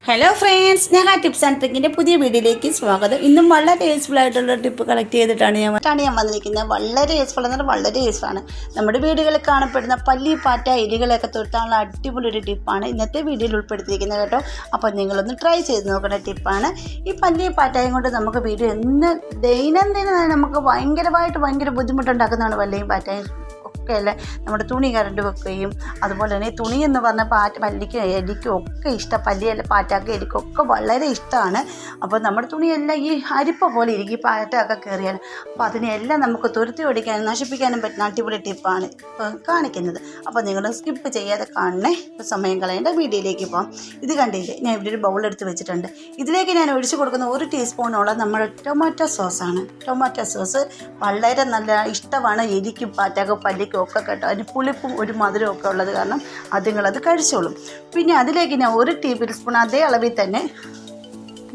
Hello friends, ഞാൻ tips and ട്രിക്കിൻ്റെ പുതിയ വീഡിയോയിലേക്ക് സ്വാഗതം. ഇന്നും വളരെ യൂസ്ഫുൾ ആയിട്ടുള്ള ടിപ്പ് കളക്ട് ചെയ്തിട്ടാണ് ഞാൻ വന്നിരിക്കുന്നത്. വളരെ യൂസ്ഫുൾ എന്നാൽ വളരെ യൂസ്ഫുൾ ആണ്. നമ്മുടെ വീടുകളിൽ കാണപ്പെടുന്ന പല്ലി, പാറ്റ, എലികളൊക്കെ തുരത്താനുള്ള അടിപൊളി ഒരു ടിപ്പാണ് ഇന്നത്തെ വീഡിയോയിൽ ഉൾപ്പെടുത്തിയിരിക്കുന്നത് കേട്ടോ. അപ്പോൾ നിങ്ങളൊന്ന് ട്രൈ ചെയ്ത് നോക്കേണ്ട ടിപ്പാണ്. ഈ പല്ലി, പാറ്റയും കൊണ്ട് നമുക്ക് വീഡിയോ ദൈനംദിനം നമുക്ക് ഭയങ്കര ബുദ്ധിമുട്ടുണ്ടാക്കുന്നതാണ് പല്ലിയും പാറ്റയും ഒക്കെ അല്ലേ. നമ്മുടെ തുണി കരണ്ട് വെക്കുകയും അതുപോലെ തന്നെ തുണി എന്ന് പറഞ്ഞാൽ പല്ലിക്കും എലിക്കും ഒക്കെ ഇഷ്ടം. പല്ലിയല്ല പാറ്റയ്ക്ക് എലിക്കും ഒക്കെ വളരെ ഇഷ്ടമാണ്. അപ്പോൾ നമ്മുടെ തുണിയെല്ലാം ഈ അരിപ്പ പോലെ ഇരിക്കും പാറ്റയൊക്കെ കയറിയാൽ. അപ്പോൾ അതിനെല്ലാം നമുക്ക് തുരത്തി ഓടിക്കാനും നശിപ്പിക്കാനും പറ്റുന്ന അടിപൊളി ടിപ്പാണ് കാണിക്കുന്നത്. അപ്പോൾ നിങ്ങൾ സ്കിപ്പ് ചെയ്യാതെ കാണണേ. ഇപ്പോൾ സമയം കളയേണ്ട വീഡിയോയിലേക്ക് പോകാം. ഇത് കണ്ടില്ലേ, ഞാൻ ഇവിടെ ഒരു ബൗളെടുത്ത് വെച്ചിട്ടുണ്ട്. ഇതിലേക്ക് ഞാൻ ഒഴിച്ച് കൊടുക്കുന്ന 1 ടീസ്പൂണോളം നമ്മുടെ ടൊമാറ്റോ സോസാണ്. ടൊമാറ്റോ സോസ് വളരെ നല്ല ഇഷ്ടമാണ് എലിക്കും പാറ്റയ്ക്കും പല്ലിക്കും ഒക്കെ കേട്ടോ. അതിന് പുളിപ്പും ഒരു മധുരവും ഒക്കെ ഉള്ളത് കാരണം അതുങ്ങളത് കഴിച്ചോളും. പിന്നെ അതിലേക്ക് ഞാൻ 1 ടേബിൾ സ്പൂൺ അതേ അളവിൽ തന്നെ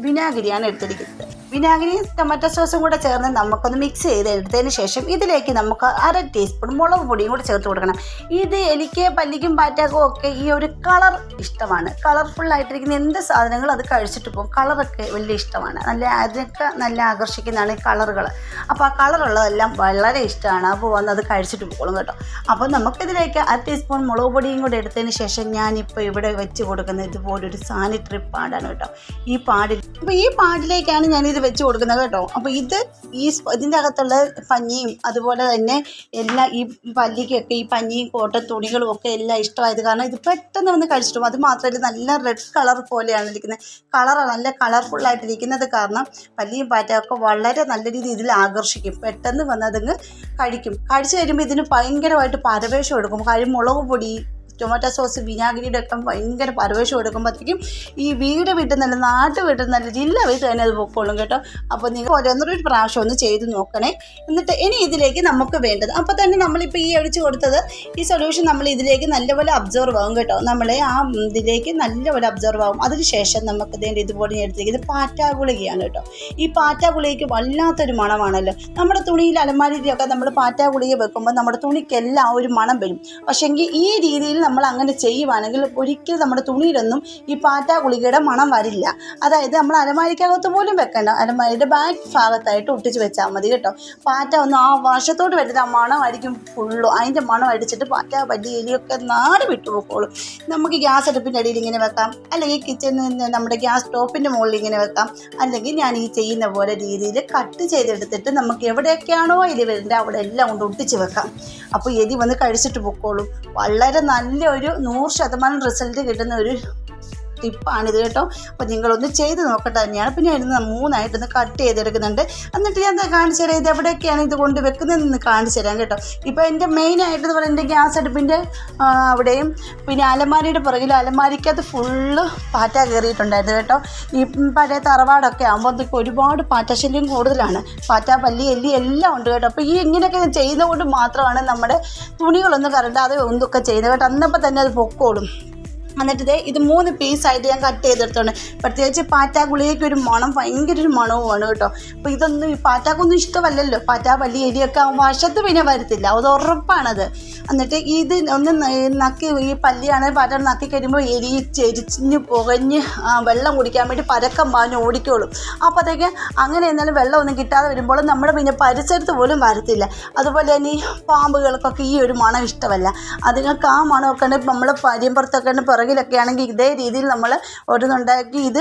വിനാഗിരിയാണ് എടുത്തിരിക്കുന്നത്. വിനാഗിരിയും ടൊമാറ്റോ സോസും കൂടെ ചേർന്ന് നമുക്കൊന്ന് മിക്സ് ചെയ്തെടുത്തതിന് ശേഷം ഇതിലേക്ക് നമുക്ക് 1/2 ടീസ്പൂൺ മുളക് പൊടിയും കൂടെ ചേർത്ത് കൊടുക്കണം. ഇത് എലിക്ക് പല്ലിക്കും പാറ്റക്കും ഒക്കെ ഈ ഒരു കളർ ഇഷ്ടമാണ്. കളർഫുള്ളായിട്ടിരിക്കുന്ന എന്ത് സാധനങ്ങളും അത് കഴിച്ചിട്ട് പോകും. കളറൊക്കെ വലിയ ഇഷ്ടമാണ്. അതിനൊക്കെ നല്ല ആകർഷിക്കുന്നതാണ് ഈ കളറുകൾ. അപ്പോൾ ആ കളറുള്ളതെല്ലാം വളരെ ഇഷ്ടമാണ്. അപ്പോൾ വന്ന് അത് കഴിച്ചിട്ട് പോകും കേട്ടോ. അപ്പോൾ നമുക്കിതിലേക്ക് 1/2 ടീസ്പൂൺ മുളക് പൊടിയും കൂടെ എടുത്തതിന് ശേഷം ഞാനിപ്പോൾ ഇവിടെ വെച്ച് കൊടുക്കുന്നത് ഇതുപോലൊരു സാനിറ്ററി പാഡാണ് കേട്ടോ. അപ്പോൾ ഈ പാഡിലേക്കാണ് ഞാനിത് വെച്ച് കൊടുക്കുന്നത് കേട്ടോ. അപ്പോൾ ഇതിൻ്റെ അകത്തുള്ള പഞ്ഞിയും അതുപോലെ തന്നെ എല്ലാ ഈ പല്ലിക്കൊക്കെ ഈ പഞ്ഞിയും കോട്ടൺ തുണികളും ഒക്കെ എല്ലാം ഇഷ്ടമായത് കാരണം ഇത് പെട്ടെന്ന് വന്ന് കഴിച്ചിട്ടും. അത് മാത്രമല്ല നല്ല റെഡ് കളർ പോലെയാണ് ഇരിക്കുന്നത്. നല്ല കളർഫുള്ളായിട്ടിരിക്കുന്നത് കാരണം പല്ലിയും പാറ്റയൊക്കെ വളരെ നല്ല രീതിയിൽ ഇതിൽ ആകർഷിക്കും. പെട്ടെന്ന് വന്ന് അതങ്ങ് കഴിച്ചു കഴിയുമ്പോൾ ഇതിന് ഭയങ്കരമായിട്ട് പരവേശം എടുക്കും. കാര്യം മുളക് പൊടി, ടൊമാറ്റോ സോസ്, വിനാഗിരിയുടെ ഒക്കെ ഭയങ്കര പരവേശം എടുക്കുമ്പോഴത്തേക്കും ഈ നാട്ട് വീട്ടിൽ നല്ല ജില്ല വീട്ടിൽ തന്നെ അത് പൊക്കോളും കേട്ടോ. അപ്പോൾ നിങ്ങൾ ഓരോന്നൊരു പ്രാവശ്യം ഒന്ന് ചെയ്ത് നോക്കണേ. എന്നിട്ട് ഇനി ഇതിലേക്ക് നമുക്ക് വേണ്ടത് അപ്പോൾ തന്നെ നമ്മളിപ്പോൾ ഈ ഒഴിച്ച് കൊടുത്തത് ഈ സൊല്യൂഷൻ നമ്മൾ ഇതിലേക്ക് നല്ലപോലെ അബ്സോർവ് ആകും കേട്ടോ. നമ്മളെ ആ ഇതിലേക്ക് നല്ലപോലെ അബ്സോർവ് ആകും. അതിനുശേഷം നമുക്ക് ഇതുപോലെ എടുത്തിരിക്കുന്നത് പാറ്റാ ഗുളികയാണ് കേട്ടോ. ഈ പാറ്റാ ഗുളികയ്ക്ക് വല്ലാത്തൊരു മണമാണല്ലോ. നമ്മുടെ തുണിയിൽ അലമാരിയിലൊക്കെ നമ്മൾ പാറ്റാ ഗുളിക വെക്കുമ്പോൾ നമ്മുടെ തുണിക്കെല്ലാം ഒരു മണം വരും. പക്ഷേങ്കിൽ ഈ രീതിയിൽ നമ്മൾ അങ്ങനെ ചെയ്യുവാണെങ്കിൽ ഒരിക്കലും നമ്മുടെ തുണിയിലൊന്നും ഈ പാറ്റാ ഗുളികയുടെ മണം വരില്ല. അതായത് നമ്മൾ അലമാരിക്കകത്ത് പോലും വെക്കേണ്ട, അലമാരിയുടെ ബാക്ക് ഭാഗത്തായിട്ട് ഒട്ടിച്ച് വെച്ചാൽ മതി കേട്ടോ. പാറ്റ ഒന്ന് ആ വശത്തോട്ട് വരുന്നത് ആ മണമായിരിക്കും ഫുള്ളും. അതിൻ്റെ മണം അടിച്ചിട്ട് പാറ്റ പല്ലി എലിയൊക്കെ നാട് വിട്ടുപോക്കോളും. നമുക്ക് ഗ്യാസ് അടുപ്പിൻ്റെ അടിയിൽ ഇങ്ങനെ വെക്കാം, അല്ലെങ്കിൽ കിച്ചണിൽ നമ്മുടെ ഗ്യാസ് സ്റ്റോപ്പിൻ്റെ മുകളിൽ ഇങ്ങനെ വെക്കാം. അല്ലെങ്കിൽ ഞാൻ ഈ ചെയ്യുന്ന പോലെ രീതിയിൽ കട്ട് ചെയ്തെടുത്തിട്ട് നമുക്ക് എവിടെയൊക്കെയാണോ എലി വരുന്നത് അവിടെ എല്ലാം കൊണ്ട് ഒട്ടിച്ച് വെക്കാം. അപ്പോൾ എലി വന്ന് കഴിച്ചിട്ട് പൊക്കോളും. വളരെ നല്ല ഒരു 100% റിസൾട്ട് കിട്ടുന്ന ഒരു ടിപ്പാണിത് കേട്ടോ. അപ്പോൾ നിങ്ങളൊന്ന് ചെയ്ത് നോക്കട്ടെ തന്നെയാണ്. പിന്നെ അതിന് 3ആയിട്ടൊന്ന് കട്ട് ചെയ്തെടുക്കുന്നുണ്ട്. എന്നിട്ട് ഞാൻ കാണിച്ചു തരാം ഇത് എവിടെയൊക്കെയാണ് ഇത് കൊണ്ട് വെക്കുന്നതെന്ന് കാണിച്ചു തരാം കേട്ടോ. ഇപ്പോൾ എൻ്റെ മെയിനായിട്ടെന്ന് പറയുന്നത് എൻ്റെ ഗ്യാസ് അടുപ്പിൻ്റെ അവിടെയും പിന്നെ അലമാരിയുടെ പുറകിലും അലമാരിക്കകത്ത് ഫുള്ള് പാറ്റ കയറിയിട്ടുണ്ടായിരുന്നു കേട്ടോ. ഈ പഴയ തറവാടൊക്കെ ആകുമ്പോൾ ഒരുപാട് പാറ്റശല്യം കൂടുതലാണ്. പാറ്റ, പല്ലി, എല്ലി എല്ലാം ഉണ്ട് കേട്ടോ. അപ്പോൾ ഈ ഇങ്ങനെയൊക്കെ ചെയ്യുന്നതുകൊണ്ട് മാത്രമാണ് നമ്മുടെ തുണികളൊന്നും കറണ്ടാതെ ഒന്നൊക്കെ ചെയ്യുന്നത് കേട്ടോ. അന്നപ്പോൾ തന്നെ അത് പൊക്കോളും. എന്നിട്ട് ഇത് 3 പീസായിട്ട് ഞാൻ കട്ട് ചെയ്തെടുത്തോണ്ട്. പ്രത്യേകിച്ച് പാറ്റാ ഗുളികയ്ക്ക് ഒരു മണം, ഭയങ്കര ഒരു മണവുമാണ് കേട്ടോ. അപ്പോൾ ഇതൊന്നും ഈ പാറ്റാക്കൊന്നും ഇഷ്ടമല്ലല്ലോ. പാറ്റാ, പല്ലി, എലിയൊക്കെ ആകുമ്പോൾ വശത്ത് പിന്നെ വരത്തില്ല, അത് ഉറപ്പാണത്. എന്നിട്ട് ഇത് ഒന്ന് നക്കി, ഈ പല്ലിയാണെങ്കിൽ പാറ്റ നക്കി കഴിയുമ്പോൾ എലി ചെരിഞ്ഞ് പുകഞ്ഞ് വെള്ളം കുടിക്കാൻ വേണ്ടി പരക്കം പാഞ്ഞ് ഓടിക്കോളും. അപ്പോഴത്തേക്ക് അങ്ങനെ എന്നാലും വെള്ളമൊന്നും കിട്ടാതെ വരുമ്പോൾ നമ്മുടെ പിന്നെ പരിസരത്ത് പോലും വരത്തില്ല. അതുപോലെ തന്നെ ഈ പാമ്പുകൾക്കൊക്കെ ഈ ഒരു മണം ഇഷ്ടമല്ല. അതുങ്ങൾക്ക് ആ മണമൊക്കെ നമ്മൾ പരിയമ്പുറത്തൊക്കെ പുറകിലൊക്കെ ആണെങ്കിൽ ഇതേ രീതിയിൽ നമ്മൾ ഒരെണ്ണുണ്ടാക്കി ഇത്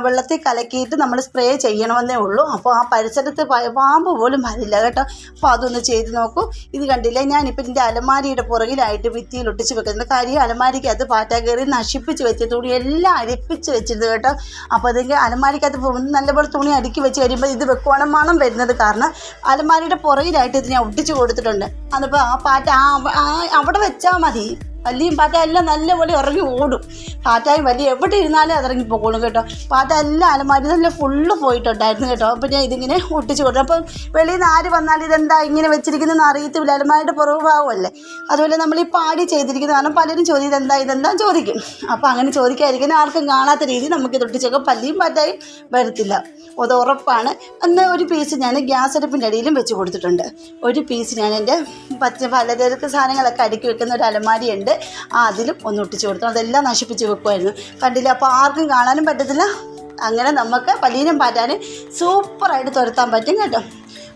വെള്ളത്തിൽ കലക്കിയിട്ട് നമ്മൾ സ്പ്രേ ചെയ്യണമെന്നേ ഉള്ളൂ. അപ്പോൾ ആ പരിസരത്ത് പാമ്പ് പോലും വരില്ല കേട്ടോ. അപ്പോൾ അതൊന്ന് ചെയ്ത് നോക്കൂ. ഇത് കണ്ടില്ലേ, ഞാനിപ്പോൾ ഇതിൻ്റെ അലമാരിയുടെ പുറകിലായിട്ട് ഭിത്തിയിൽ ഒട്ടിച്ച് വെക്കുന്നത്. കാര്യം അലമാരിക്കകത്ത് പാറ്റ കയറി നശിപ്പിച്ച് വെച്ച തുണി എല്ലാം അരിപ്പിച്ച് വെച്ചിരുന്നു കേട്ടോ. അപ്പോൾ അതിൻ്റെ അലമാരിക്കകത്ത് നല്ലപോലെ തുണി അടുക്കി വെച്ച് കഴിയുമ്പോൾ ഇത് വെക്കുവാണെങ്കിൽ മണം വരുന്നത് കാരണം അലമാരിയുടെ പുറകിലായിട്ട് ഇത് ഞാൻ ഒട്ടിച്ച് കൊടുത്തിട്ടുണ്ട്. അതിപ്പോൾ ആ പാറ്റ അവിടെ വെച്ചാൽ മതി. പല്ലിയും പാറ്റ എല്ലാം നല്ലപോലെ ഇറങ്ങി ഓടും. പാറ്റായും വലിയ എവിടെ ഇരുന്നാലും അതിറങ്ങി പോകോളും കേട്ടോ. പാറ്റ എല്ലാം അലമാരി നല്ല ഫുള്ള് പോയിട്ടുണ്ടായിരുന്നു കേട്ടോ. അപ്പോൾ ഞാൻ ഇതിങ്ങനെ ഒട്ടിച്ച് കൊടുത്തു. അപ്പം വെളിയിൽ നിന്ന് ആര് വന്നാലും ഇതെന്താ ഇങ്ങനെ വെച്ചിരിക്കുന്നതെന്ന് അറിയത്തില്ല. അലമാരിയുടെ പുറകു ഭാഗമല്ലേ. അതുപോലെ നമ്മൾ ഈ പാടി ചെയ്തിരിക്കുന്നത് കാരണം പലരും ഇതെന്താ ചോദിക്കും. അപ്പോൾ അങ്ങനെ ചോദിക്കാതിരിക്കുന്ന ആർക്കും കാണാത്ത രീതിയിൽ നമുക്കിത് ഒട്ടിച്ചൊക്കെ പല്ലിയും പാറ്റായും വരത്തില്ല, അത് ഉറപ്പാണ്. എന്നാൽ ഒരു പീസ് ഞാൻ ഗ്യാസ് അടുപ്പിൻ്റെ അടിയിലും വെച്ച് കൊടുത്തിട്ടുണ്ട്. ഒരു പീസ് ഞാൻ എൻ്റെ പലചരക്ക് സാധനങ്ങളൊക്കെ അടുക്കി വെക്കുന്ന ഒരു അലമാരിയുണ്ട്. ഉണ്ട്, അതിലും ഒന്ന് ഒട്ടിച്ച് കൊടുത്തു. അതെല്ലാം നശിപ്പിച്ച് വെക്കുമായിരുന്നു, കണ്ടില്ല. അപ്പോൾ ആർക്കും കാണാനും പറ്റത്തില്ല. അങ്ങനെ നമുക്ക് പല്ലീനും പാറ്റാനും സൂപ്പറായിട്ട് തുരത്താൻ പറ്റും കേട്ടോ.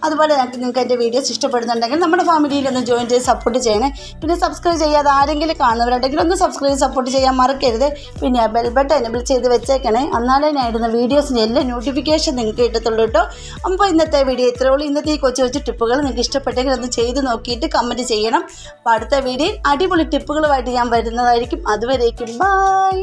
അതുപോലെ നിങ്ങൾക്ക് എൻ്റെ വീഡിയോസ് ഇഷ്ടപ്പെടുന്നുണ്ടെങ്കിൽ നമ്മുടെ ഫാമിലിയിലൊന്ന് ജോയിൻ ചെയ്ത് സപ്പോർട്ട് ചെയ്യണേ. പിന്നെ സബ്സ്ക്രൈബ് ചെയ്യാതെ ആരെങ്കിലും കാണുന്നവരുണ്ടെങ്കിൽ ഒന്ന് സബ്സ്ക്രൈബ് സപ്പോർട്ട് ചെയ്യാൻ മറക്കരുത്. പിന്നെ ബെൽ ബട്ടൺ എനേബിൾ ചെയ്ത് വെച്ചേക്കണേ, എന്നാലേ ഞാൻ ഇടുന്ന വീഡിയോസിന് എല്ലാം നോട്ടിഫിക്കേഷൻ നിങ്ങൾക്ക് കിട്ടത്തുള്ളൂ കേട്ടോ. അപ്പോൾ ഇന്നത്തെ വീഡിയോ ഇത്രയേ ഉള്ളൂ. ഇന്നത്തെ ഈ കൊച്ചു ടിപ്പുകൾ നിങ്ങൾക്ക് ഇഷ്ടപ്പെട്ടെങ്കിൽ ഒന്ന് ചെയ്ത് നോക്കിയിട്ട് കമൻറ്റ് ചെയ്യണം. അപ്പോൾ അടുത്ത വീഡിയോയിൽ അടിപൊളി ടിപ്പുകളുമായിട്ട് ഞാൻ വരുന്നതായിരിക്കും. അതുവരേക്കും ബൈ.